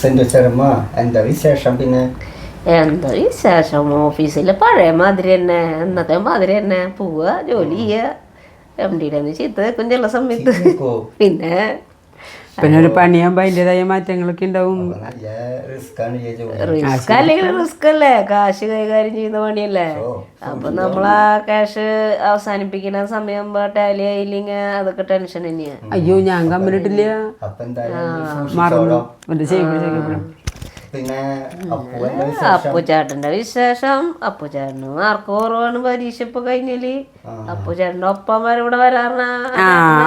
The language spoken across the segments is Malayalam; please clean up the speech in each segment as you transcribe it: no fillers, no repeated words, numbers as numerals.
എന്താ വിശേഷം? പിന്നെ എന്താ വിശേഷം? ഓഫീസിൽ പഴയ മാതിരി തന്നെ, എന്നത്തെ മാതിരി തന്നെ പോവുക, ജോലി ചെയ്യുക, MD ചീത്ത വെക്കും ചില സമയത്ത്. പിന്നെ പിന്നെ ഒരു പണിയാകുമ്പോ അതിൻ്റെതായ മാറ്റങ്ങളൊക്കെ ഉണ്ടാവും. റിസ്ക് അല്ലെങ്കിൽ റിസ്ക് അല്ലേ, കാശ് കൈകാര്യം ചെയ്യുന്ന പണിയല്ലേ. അപ്പൊ നമ്മളാ ക്യാഷ് അവസാനിപ്പിക്കുന്ന സമയം ടാലി ആയില്ലെങ്കിൽ അതൊക്കെ ടെൻഷൻ തന്നെയാ. അയ്യോ ഞാൻ കമ്മിലിട്ടില്ല, മറന്നു. പിന്നെ അപ്പുചേട്ടന്റെ വിശേഷം, അപ്പുചേട്ടന് മാർക്ക് കുറവാണ് പരീക്ഷ ഇപ്പൊ കഴിഞ്ഞാല്. അപ്പുചേട്ടന്റെ ഒപ്പന്മാരിവിടെ വരാറുണ്ട്.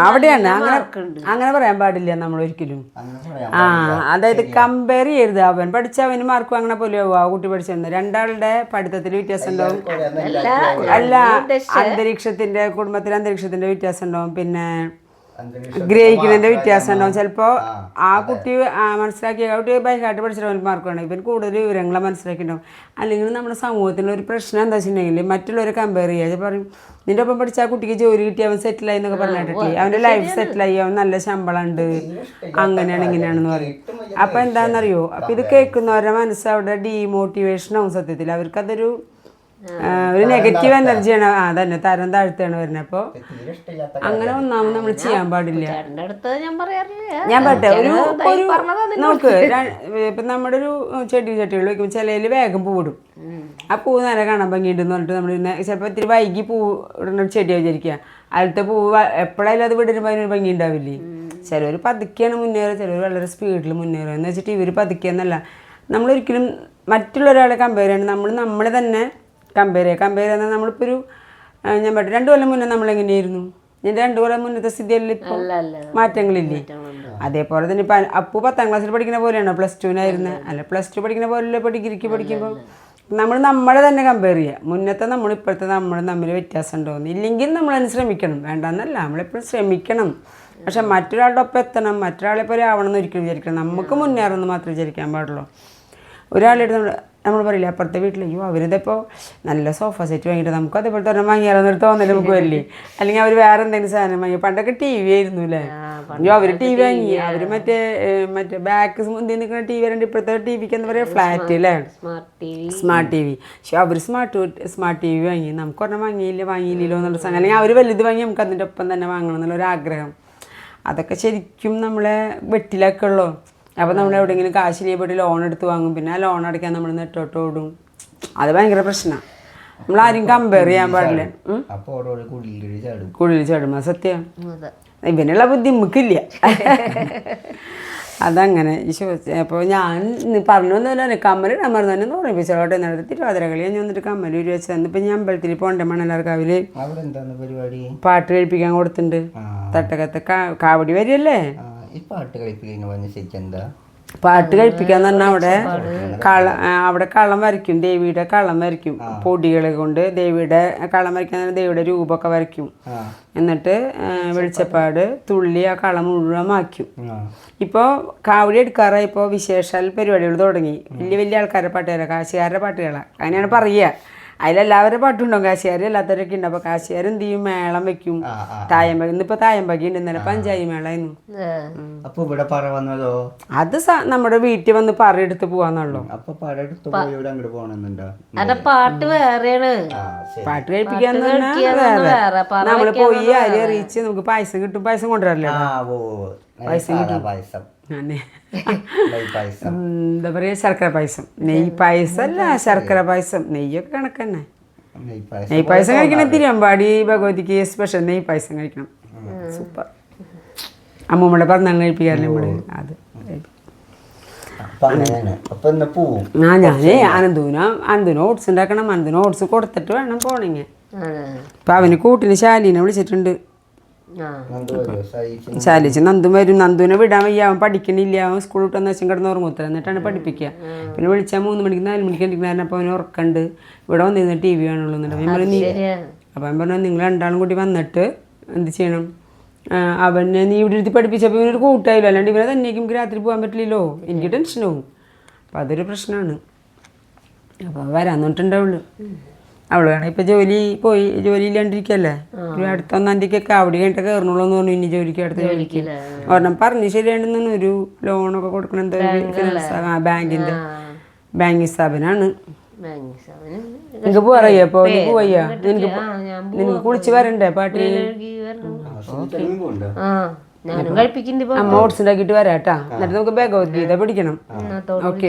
അവിടെയാണ് അങ്ങനെ പറയാൻ പാടില്ല നമ്മൾ ഒരിക്കലും. അതായത് കമ്പയർ ചെയ്യരുത്. അവൻ പഠിച്ച അവന് മാർക്ക് അങ്ങനെ പോലെ ആ കുട്ടി പഠിച്ചിരുന്നത്. രണ്ടാളുടെ പഠിത്തത്തിൽ വ്യത്യാസം ഉണ്ടാവും. അല്ല, അന്തരീക്ഷത്തിന്റെ കുടുംബത്തിലെ അന്തരീക്ഷത്തിന്റെ വ്യത്യാസം ഉണ്ടാവും. പിന്നെ ഗ്രഹിക്കുന്നതിന്റെ വ്യത്യാസം ഉണ്ടാവും. ചിലപ്പോൾ ആ കുട്ടി മനസ്സിലാക്കിയ കുട്ടി ബൈഹാർട്ട് പഠിച്ചിട്ട് മാർക്ക് വേണം, ഇവൻ കൂടുതൽ വിവരങ്ങളെ മനസ്സിലാക്കിയിട്ടുണ്ടാവും. അല്ലെങ്കിൽ നമ്മുടെ സമൂഹത്തിൻ്റെ ഒരു പ്രശ്നം എന്താ വെച്ചിട്ടുണ്ടെങ്കിൽ മറ്റുള്ളവരെ കമ്പയർ ചെയ്യുക. പറയും നിന്റെ ഒപ്പം പഠിച്ച ആ കുട്ടിക്ക് ജോലി കിട്ടി, അവൻ സെറ്റിലായി എന്നൊക്കെ പറഞ്ഞിട്ടില്ലേ, അവൻ്റെ ലൈഫ് സെറ്റിലായി, അവൻ നല്ല ശമ്പളം ഉണ്ട്, അങ്ങനെയാണ് ഇങ്ങനെയാണെന്ന് പറയും. അപ്പം എന്താണെന്നറിയോ, അപ്പം ഇത് കേൾക്കുന്നവരുടെ മനസ്സ് അവിടെ ഡീമോട്ടിവേഷനാവും. സത്യത്തിൽ അവർക്കതൊരു ഒരു നെഗറ്റീവ് എനർജിയാണ്. തന്നെ തരം താഴ്ത്താണ് വരുന്നത്. അപ്പോൾ അങ്ങനെ ഒന്നാമത് നമ്മൾ ചെയ്യാൻ പാടില്ല. ഞാൻ പറട്ടെ, ഒരു നോക്ക്, ഇപ്പം നമ്മുടെ ഒരു ചെടികൾ വയ്ക്കുമ്പോൾ ചിലയിൽ വേഗം പൂവിടും. ആ പൂവ് നേരെ കാണാൻ ഭംഗിയുണ്ടെന്ന് പറഞ്ഞിട്ട് നമ്മൾ പിന്നെ ചിലപ്പോൾ ഇത്തിരി വൈകി പൂവ് ഇടുന്ന ചെടിയാണ് വിചാരിക്കുക. അതിലത്തെ പൂവ് എപ്പോഴായാലും അത് വിടുമ്പോൾ അതിനൊരു ഭംഗി ഉണ്ടാവില്ലേ. ചിലവർ പതുക്കെയാണ് മുന്നേറുക, ചിലവർ വളരെ സ്പീഡിൽ മുന്നേറുക. എന്ന് വെച്ചിട്ട് ഇവർ പതുക്കെയെന്നല്ല, നമ്മളൊരിക്കലും മറ്റുള്ളൊരാളെ കമ്പയർ ചെയ്യണം. നമ്മളെ തന്നെ കമ്പയർ ചെയ്യുക. നമ്മളിപ്പോൾ ഒരു ഞാൻ പറഞ്ഞു 2 കൊല്ലം മുന്നേ നമ്മളെങ്ങനെയായിരുന്നു, ഞാൻ 2 കൊല്ലം മുന്നത്തെ സ്ഥിതിയല്ല ഇപ്പോൾ, മാറ്റങ്ങളില്ലേ. അതേപോലെ തന്നെ ഇപ്പം അപ്പു 10ാം ക്ലാസ്സിൽ പഠിക്കുന്ന പോലെയാണോ +2-നായിരുന്നത്? അല്ല, +2 പഠിക്കുന്ന പോലെയല്ല ഇപ്പോൾ ഡിഗ്രിക്ക് പഠിക്കുമ്പോൾ. നമ്മളെ തന്നെ കമ്പയർ ചെയ്യുക. മുന്നത്തെ നമ്മൾ ഇപ്പോഴത്തെ നമ്മൾ തമ്മിൽ വ്യത്യാസം ഉണ്ടോയെന്ന്. ഇല്ലെങ്കിൽ നമ്മളതിന് ശ്രമിക്കണം, വേണ്ടെന്നല്ല, നമ്മളെപ്പോഴും ശ്രമിക്കണം. പക്ഷെ മറ്റൊരാളുടെ ഒപ്പം എത്തണം, മറ്റൊരാളെ പോലെ ആവണം എന്ന് ഒരിക്കലും വിചാരിക്കണം. നമുക്ക് മുന്നേറുമെന്ന് മാത്രമേ വിചാരിക്കാൻ പാടുള്ളൂ. ഒരാളെടുത്ത് നമ്മൾ പറയില്ല അപ്പുറത്തെ വീട്ടിൽ, അയ്യോ അവരിതിപ്പോൾ നല്ല സോഫ സെറ്റ് വാങ്ങിയിട്ട് നമുക്ക് അതേപോലത്തെ ഒരെണ്ണം വാങ്ങിയാലോന്നൊരു തോന്നൽ നമുക്ക് വരില്ലേ. അല്ലെങ്കിൽ അവർ വേറെ എന്തെങ്കിലും സാധനം വാങ്ങി. പണ്ടൊക്കെ TV ആയിരുന്നു അല്ലേ. അയ്യോ അവർ TV വാങ്ങി, അവർ മറ്റേ ബാക്ക് മുന്തി നിൽക്കുന്ന TV വരണ്ട്. ഇപ്പോഴത്തെ TVക്ക് എന്താ പറയുക, ഫ്ലാറ്റ് അല്ലേ, സ്മാർട്ട് TV. പക്ഷെ അവർ സ്മാർട്ട് TV വാങ്ങി, നമുക്ക് ഒരെണ്ണം വാങ്ങിയില്ലല്ലോ എന്നുള്ള സാധനം. അല്ലെങ്കിൽ അവർ വലുത് വാങ്ങി നമുക്ക് അതിൻ്റെ ഒപ്പം തന്നെ വാങ്ങണം എന്നുള്ളൊരാഗ്രഹം. അതൊക്കെ ശരിക്കും നമ്മളെ വെട്ടിലൊക്കെ ഉള്ളൂ. അപ്പോൾ നമ്മൾ എവിടെയെങ്കിലും കാശിനെ പോയിട്ട് ലോൺ എടുത്ത് വാങ്ങും, പിന്നെ ആ ലോൺ അടയ്ക്കാൻ നമ്മൾ നെട്ടോട്ടോടും. അത് ഭയങ്കര പ്രശ്നമാണ്. നമ്മളാരും കമ്പയർ ചെയ്യാൻ പാടില്ല. കുഴിയിൽ ചാടും, അത് സത്യം. ഇവനുള്ള ബുദ്ധി നമുക്കില്ല. അതങ്ങനെ അപ്പോൾ ഞാൻ പറഞ്ഞു വന്നല്ലോ, കമ്മലിടാൻ പറഞ്ഞു തന്നെ ഓർമ്മിപ്പിച്ചോട്ടെ. എന്നിട്ട് തിരുവാതിരകളി ഞാൻ വന്നിട്ട് കമ്മൽ വെച്ച് തന്നു. ഇപ്പം ഞാൻ അമ്പലത്തിൽ പോകണ്ടേ, മണലാർക്കാവിൽ പാട്ട് കഴിപ്പിക്കാൻ കൊടുത്തിട്ടുണ്ട്. തട്ടകത്തെ കാവടി വരികയല്ലേ. പാട്ട് കഴിപ്പിക്കാന്ന് പറഞ്ഞാൽ അവിടെ കള്ളം വരയ്ക്കും, ദേവിയുടെ കള്ളം വരയ്ക്കും. പൊടികളെ കൊണ്ട് ദേവിയുടെ കള്ളം വരയ്ക്കാൻ ദേവിയുടെ രൂപമൊക്കെ വരയ്ക്കും. എന്നിട്ട് വെളിച്ചപ്പാട് തുള്ളി ആ കളം മുഴുവൻ മായ്ക്കും. ഇപ്പോൾ കാവടി എടുക്കാറായി. ഇപ്പോൾ വിശേഷാൽ പരിപാടികൾ തുടങ്ങി. വലിയ വലിയ ആൾക്കാരുടെ പാട്ടുകാരാണ്, കാശുകാരുടെ പാട്ടുകളാണ്, അങ്ങനെയാണ് പറയുക. അതിലെല്ലാവരുടെ പാട്ടുണ്ടാവും, കാശുകാർ അല്ലാത്തവരൊക്കെ ഉണ്ട്. അപ്പോൾ കാശുകാർ എന്ത് ചെയ്യും, മേളം വെക്കും. തായമ്പക, ഇന്നിപ്പോൾ തായമ്പക ഉണ്ട്, ഇന്നലെ പഞ്ചായി മേളായിരുന്നു. അത് നമ്മുടെ വീട്ടിൽ വന്ന് പറയെടുത്ത് പോവാന്നുള്ളൂ. പാട്ട് വേറെയാണ്, പാട്ട് കഴിപ്പിക്കാന്ന് പറഞ്ഞാൽ വേറെ. നമ്മള് പോയി അരി അറിയിച്ച് നമുക്ക് പായസം കിട്ടും, പായസം കൊണ്ടുവരല്ലോ, പായസം കിട്ടും. എന്താ പറയാ, ശർക്കര പായസം, നെയ്യ് പായസം അല്ല, ശർക്കര പായസം. നെയ്യൊക്കെ കണക്ക് തന്നെ. നെയ്യ് പായസം കഴിക്കണം, തിരുവമ്പാടി ഭഗവതിക്ക് സ്പെഷ്യൽ നെയ്യ് പായസം കഴിക്കണം. സൂപ്പർ. അമ്മൂമ്മയുടെ പറഞ്ഞാൽ കഴിപ്പിക്കാറില്ല നമ്മള്. അത് ഞാനേ അനന്തുവിന് ഓട്സ് ഉണ്ടാക്കണം. അനന്തുവിന് ഓട്സ് കൊടുത്തിട്ട് വേണം പോണെങ്കിൽ. ഇപ്പം അവന് കൂട്ടിന് ശാലീനെ വിളിച്ചിട്ടുണ്ട്. ശാലിച്ച് നന്ദു വരും. നന്ദുവിനെ വിടാൻ വയ്യ, അവൻ പഠിക്കണില്ല. അവൻ സ്കൂൾ വിട്ടെന്ന് വെച്ചാൽ കിടന്ന് ഉറങ്ങൂത്ര, എന്നിട്ടാണ് പഠിപ്പിക്കുക. പിന്നെ വിളിച്ചാൽ 3 മണിക്ക് 4 മണിക്ക് എണീക്കുന്നതിന്. അപ്പോൾ അവന് ഉറക്കണ്ട്, ഇവിടെ വന്നിരുന്ന TV കാണുള്ളൂ എന്നുണ്ട്. അപ്പം ഞാൻ പറഞ്ഞു, നിങ്ങൾ 2 കൂടി വന്നിട്ട് എന്ത് ചെയ്യണം, അവനെ നീ ഇവിടെ ഇരുത്തി പഠിപ്പിച്ചപ്പോൾ ഇവനൊരു കൂട്ടായില്ലോ, അല്ലാണ്ട് ഇവനെ തന്നെയൊക്കെ നമുക്ക് രാത്രി പോകാൻ പറ്റില്ലല്ലോ, എനിക്ക് ടെൻഷനാവും. അപ്പം അതൊരു പ്രശ്നമാണ്. അപ്പോൾ വരാൻ നോട്ടുണ്ടാവുള്ളൂ. അവള് വേണം ഇപ്പൊ ജോലി ഇല്ലാണ്ടിരിക്കല്ലേ ഒരു അടുത്ത 1-ാം തീയതിക്കൊക്കെ അവിടെ കഴിഞ്ഞിട്ട് കയറണുള്ളൂ എന്ന് പറഞ്ഞു. ഇനി ജോലിക്ക് അടുത്ത ജോലിക്ക് ഒരെണ്ണം പറഞ്ഞു ശരിയാണെന്ന് ഒരു ലോണൊക്കെ കൊടുക്കണം എന്താ ബാങ്കിങ് സ്ഥാപനാണ്. നിനക്ക് പോറയ്യ അപ്പൊ നീ പോവയ്യ നിനക്ക് കുളിച്ച് വരണ്ടേ പാട്ടി അമ്മ ഓട്സ് ഉണ്ടാക്കിയിട്ട് വരാട്ടാ. എന്നിട്ട് നമുക്ക് ഭഗവത്ഗീത പഠിക്കണം. ഓക്കെ.